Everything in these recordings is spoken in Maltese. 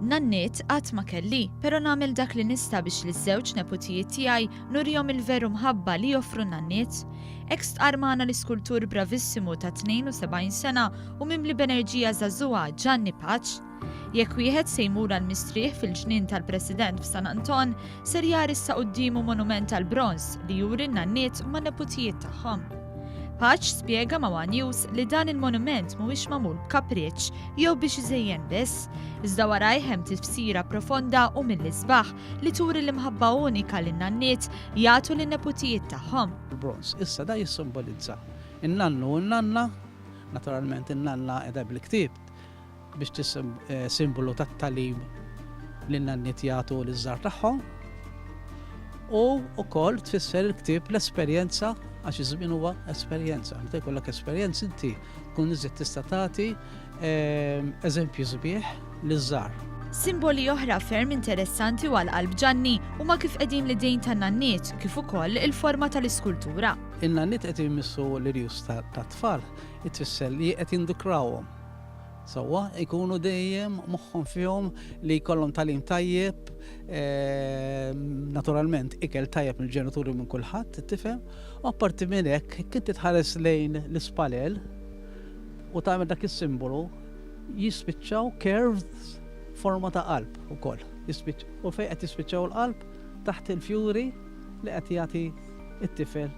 Nanniet qatt ma kelli, però nagħmel dak li nista' biex liż-żewġ nepotijiet tiegħi nurihom il-veru mħabba li joffru nanniet. Hekk stqarr magħna l-iskultur bravissimu ta' 72 sena u mimli b'enerġija żagħżugħa Gianni Paċ. Jekk wieħed se jmur għall-mistrieħ fil-ġnien tal-President f'San Anton, ser jara issa qudiemu monument tal-bronż li juri n-nanniet u man-nepotijiet tagħhom. Paċ spjega ma' One News li dan il-monument mhuwiex magħmul b'kapriċċ jew biex iżejjen biss, iżda warajh hemm tifsira profonda u mill-isbaħ li turi l-imħabba unika lin nanniet jagħtu lin-nepotijiet tagħhom. Il-bronz issa da jissimbolizza in-nannu u n-nanna, naturalment in-nanna qiegħda bil-ktieb biex simbolu tat-talim lin-nanniet jagħtu liż-żgħar tagħhom u wkoll tfisser il-ktieb l-esperjenza għax iż-żmien huwa esperjenza. Meta jkollok esperjenza inti tkun iżjed tista' tagħti eżempju sbieħ liż-żgħar. Simboli oħra ferm interessanti u għall-qalb Gianni huma kif qegħdin l-idejn tan-nanniet kif ukoll il-forma tal-iskultura. In-nanniet qed jmissu l-irjus tat-tfal, itfisser li qed jindukrawhom. Sewwa jkunu dejjem moħħhom fihom li jkollhom tagħlim tajjeb, naturalment ikel tajjeb mill-ġenituri minn kulħadd, tifhem? U apparti minn hekk, inti tħares lejn l-ispalel u tagħmel dak is-simbolu jispiċċaw curves forma ta' qalb ukoll. U fejn qed jispiċċaw l-qalb taħt il-fjuri li qed jagħti t-tifel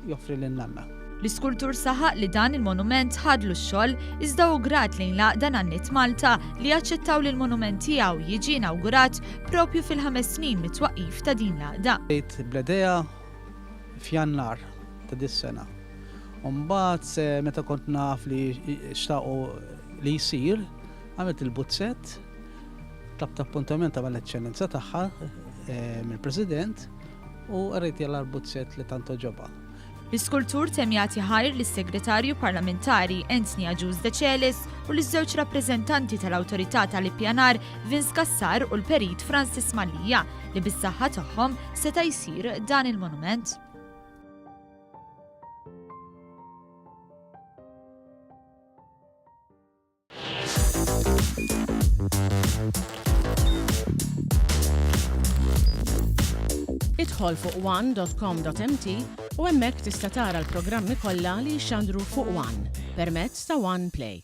joffri lin-nanna. L-iskultur saħaq li dan il-monument ħadlu x-xogħol iżda hu grat lejn l-għaqda Nanniet Malta li jaċċettaw li l-monument tiegħu jiġi inawgurat propju fil-5 snin mit-twaqqif ta' din l-għaqda. Bdejt bl-idea f'Jannar ta' dis-sena. U mbagħad meta kont naf li xtaqu li jsir, għamilt il-buzzett, tlabt appuntament mal-eċċellenza tagħha mill-President u rejt jalla l-buzzett li tant oġobha. L-iskultur tem jagħti ħajr lis-Segretarju Parlamentari Anthony Agius De Celis u l-żewġ rappreżentanti tal-Awtorità tal-Ippjanar Vince Cassar u l-Perit Francis Mallija li bis-saħħa tagħhom seta' jsir dan il-monument. Idħol fuq one.com.mt u hemmhekk tista' tara l-programmi kollha li jxandru fuq One permezz ta' One Play.